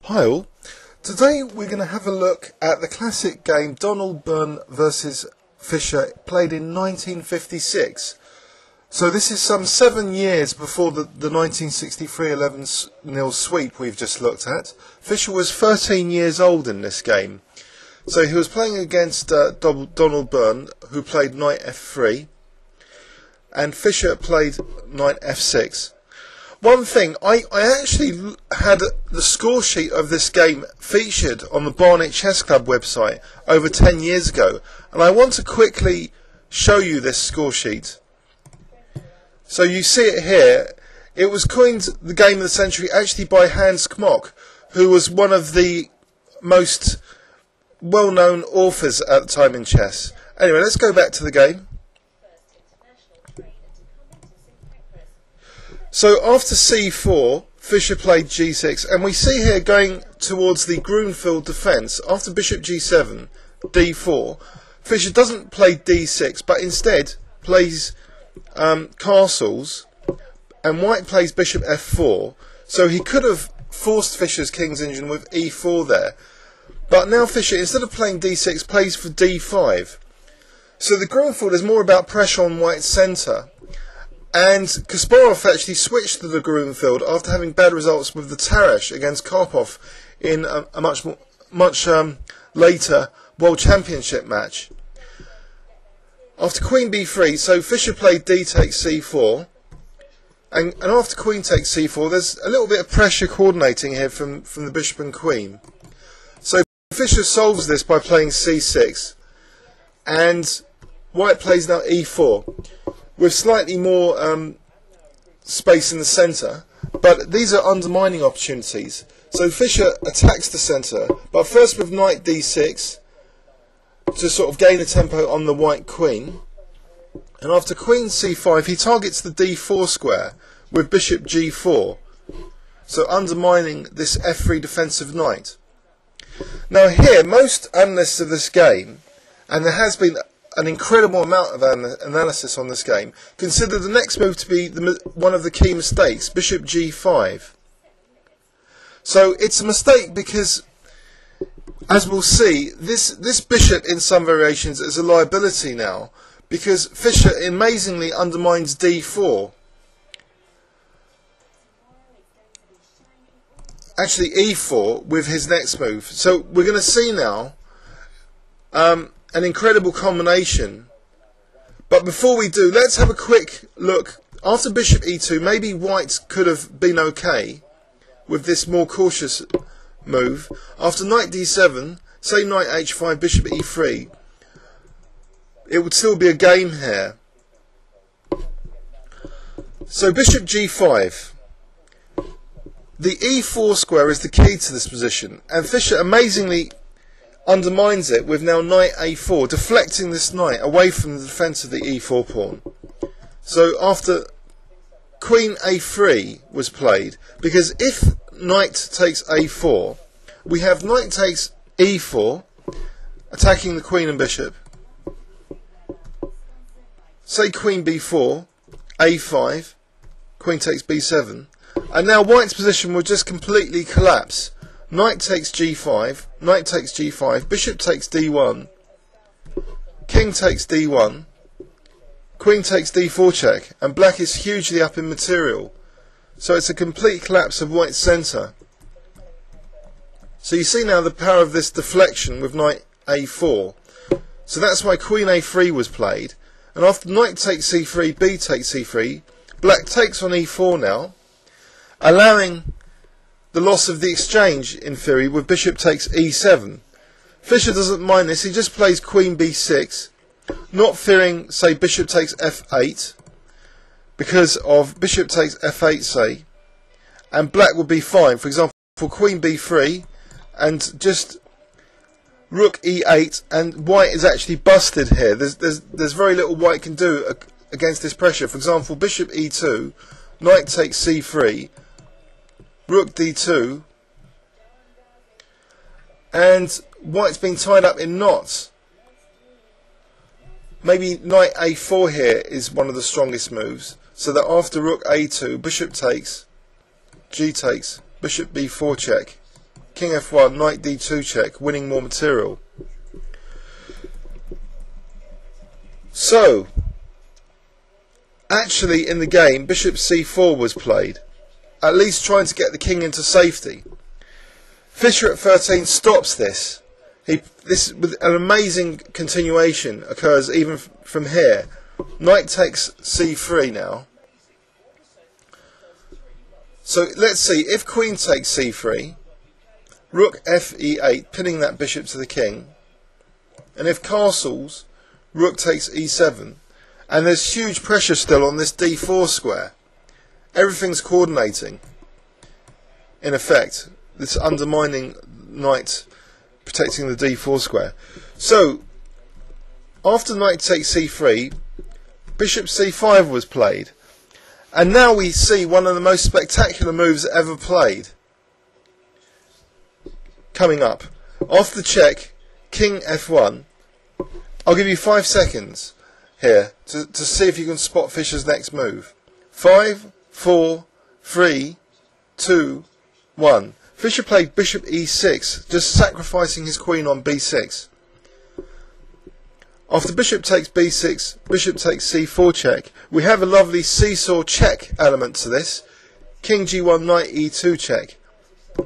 Hi all. Today we're going to have a look at the classic game Donald Byrne versus Fischer, played in 1956. So this is some 7 years before the 1963 11-0 sweep we've just looked at. Fischer was 13 years old in this game. So he was playing against Donald Byrne, who played knight f3, and Fischer played knight f6. One thing, I actually had the score sheet of this game featured on the Barnet Chess Club website over 10 years ago, and I want to quickly show you this score sheet. So you see it here. It was coined the game of the century actually by Kmoch, who was one of the most well-known authors at the time in chess. Anyway, let's go back to the game. So after c4, Fischer played g6, and we see here going towards the Grunfeld defence. After bishop g7, d4, Fischer doesn't play d6, but instead plays castles, and white plays bishop f4. So he could have forced Fischer's king's engine with e4 there. But now Fischer, instead of playing d6, plays for d5. So the Grunfeld is more about pressure on white's centre. And Kasparov actually switched to the Grunfeld after having bad results with the Tarrasch against Karpov in a much later World Championship match. After queen b3, so Fischer played d takes c4, and after queen takes c4, there's a little bit of pressure coordinating here from the bishop and queen. So Fischer solves this by playing c6, and white plays now e4. With slightly more space in the centre, but these are undermining opportunities. So Fischer attacks the centre, but first with knight d6 to sort of gain the tempo on the white queen, and after queen c5 he targets the d4 square with bishop g4, so undermining this f3 defensive knight. Now here, most analysts of this game, and there has been an incredible amount of analysis on this game, consider the next move to be one of the key mistakes, bishop g5. So it's a mistake because, as we'll see, this bishop in some variations is a liability now, because Fischer amazingly undermines d4. Actually e4 with his next move. So we're going to see now an incredible combination. But before we do, let's have a quick look. After bishop e2, maybe white could have been okay with this more cautious move. After knight d7, say knight h5, bishop e3, it would still be a game here. So bishop g5. The e4 square is the key to this position, and Fischer amazingly undermines it with now knight a4, deflecting this knight away from the defence of the e4 pawn. So after queen a3 was played, because if knight takes a4, we have knight takes e4, attacking the queen and bishop. Say queen b4, a5, queen takes b7, and now white's position will just completely collapse. Knight takes g5, knight takes g5, bishop takes d1, king takes d1, queen takes d4 check, and black is hugely up in material. So it's a complete collapse of white's centre. So you see now the power of this deflection with knight a4. So that's why queen a3 was played. And after knight takes c3, b takes c3, black takes on e4 now, allowing the loss of the exchange, in theory, with bishop takes e7. Fischer doesn't mind this, he just plays queen b6, not fearing, say, bishop takes f8, because of bishop takes f8, say, and black would be fine. For example, for queen b3, and just rook e8, and white is actually busted here. There's very little white can do against this pressure. For example, bishop e2, knight takes c3, rook d2, and white's been tied up in knots. Maybe knight a4 here is one of the strongest moves, so that after rook a2, bishop takes, g takes, bishop b4 check, king f1, knight d2 check, winning more material. So, actually in the game, bishop c4 was played, at least trying to get the king into safety. Fischer at 13 stops this. This, with an amazing continuation, occurs even from here. Knight takes c3 now. So let's see, if queen takes c3, rook fe8, pinning that bishop to the king, and if castles, rook takes e7, and there's huge pressure still on this d4 square. Everything's coordinating, in effect, this undermining knight protecting the d4 square. So, after knight takes c3, bishop c5 was played. And now we see one of the most spectacular moves ever played coming up. After the check, king f1. I'll give you 5 seconds here to see if you can spot Fischer's next move. 5, 4, 3, 2, 1. Fischer played bishop e6, just sacrificing his queen on b6. After bishop takes b6, bishop takes c4 check. We have a lovely seesaw check element to this. King g1, knight e2 check.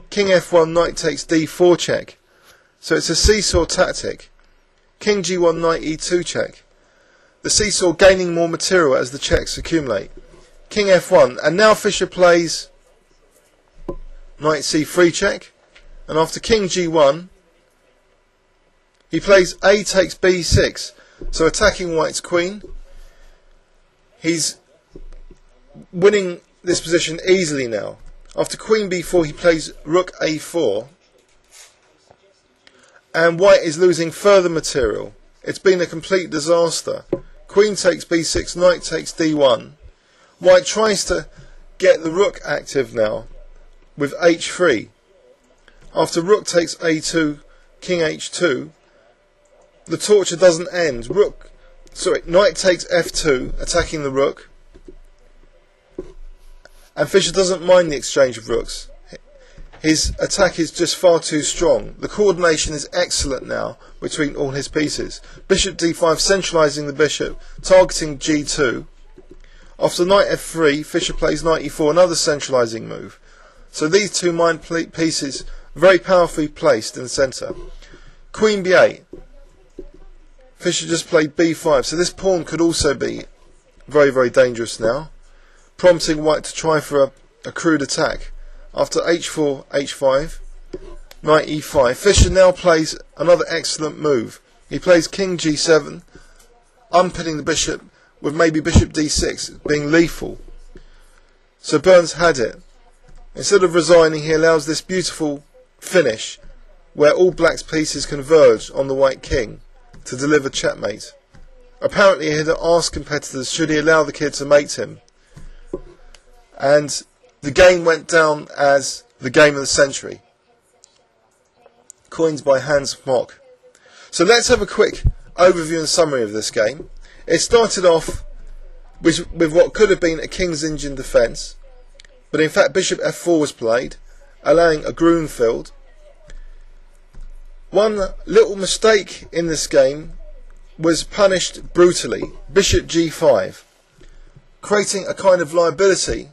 King f1, knight takes d4 check. So it's a seesaw tactic. King g1, knight e2 check. The seesaw gaining more material as the checks accumulate. King f1, and now Fischer plays knight c3 check, and after king g1 he plays a takes b6, so attacking white's queen. He's winning this position easily now. After queen b4 he plays rook a4, and white is losing further material. It's been a complete disaster. Queen takes b6, knight takes d1. White tries to get the rook active now with h3. After rook takes a2, king h2, the torture doesn't end. Knight takes f2, attacking the rook, and Fischer doesn't mind the exchange of rooks. His attack is just far too strong. The coordination is excellent now between all his pieces. Bishop d5, centralising the bishop, targeting g2. After knight f3, Fischer plays knight e4, another centralising move. So these two mine pieces very powerfully placed in the centre. Queen b8. Fischer just played b5, so this pawn could also be very, very dangerous now, prompting white to try for a crude attack. After h4, h5, knight e5, Fischer now plays another excellent move. He plays king g7, unpinning the bishop with maybe bishop d6 being lethal. So Byrne's had it. Instead of resigning, he allows this beautiful finish where all black's pieces converge on the white king to deliver checkmate. Apparently he had asked competitors should he allow the kid to mate him, and the game went down as the game of the century. Coins by Hans Kmoch. So let's have a quick overview and summary of this game. It started off with what could have been a king's Indian defence, but in fact bishop f4 was played, allowing a Grunfeld. One little mistake in this game was punished brutally. Bishop g5, creating a kind of liability,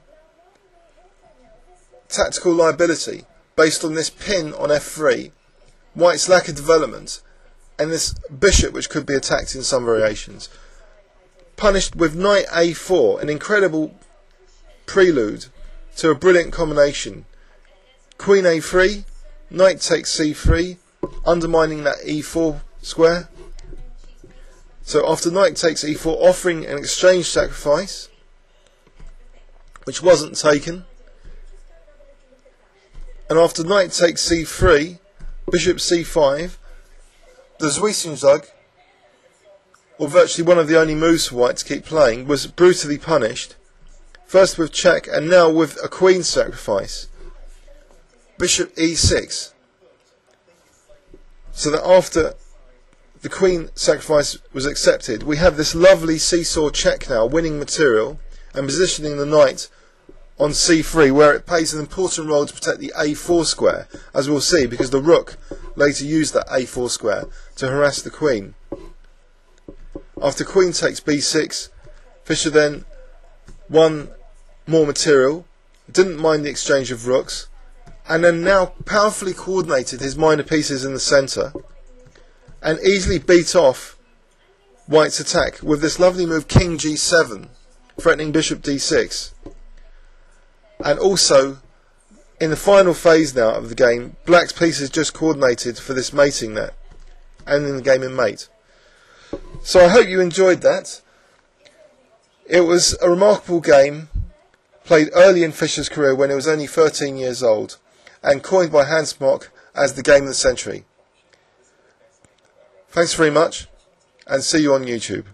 tactical liability, based on this pin on f3, white's lack of development, and this bishop which could be attacked in some variations. Punished with knight a4, an incredible prelude to a brilliant combination. Queen a3, knight takes c3, undermining that e4 square. So after knight takes e4, offering an exchange sacrifice, which wasn't taken. And after knight takes c3, bishop c5, the Zwischenzug, or virtually one of the only moves for white to keep playing, was brutally punished. First with check, and now with a queen sacrifice. Bishop e6. So that after the queen sacrifice was accepted, we have this lovely seesaw check now, winning material and positioning the knight on c3, where it plays an important role to protect the a4 square, as we'll see, because the rook later used that a4 square to harass the queen. After queen takes b6, Fischer then won more material, didn't mind the exchange of rooks, and then now powerfully coordinated his minor pieces in the centre and easily beat off White's attack with this lovely move king g7, threatening bishop d6. And also, in the final phase now of the game, Black's pieces just coordinated for this mating net, and in the game in mate. So I hope you enjoyed that. It was a remarkable game, played early in Fischer's career when he was only 13 years old, and coined by Kmoch as the game of the century. Thanks very much, and see you on YouTube.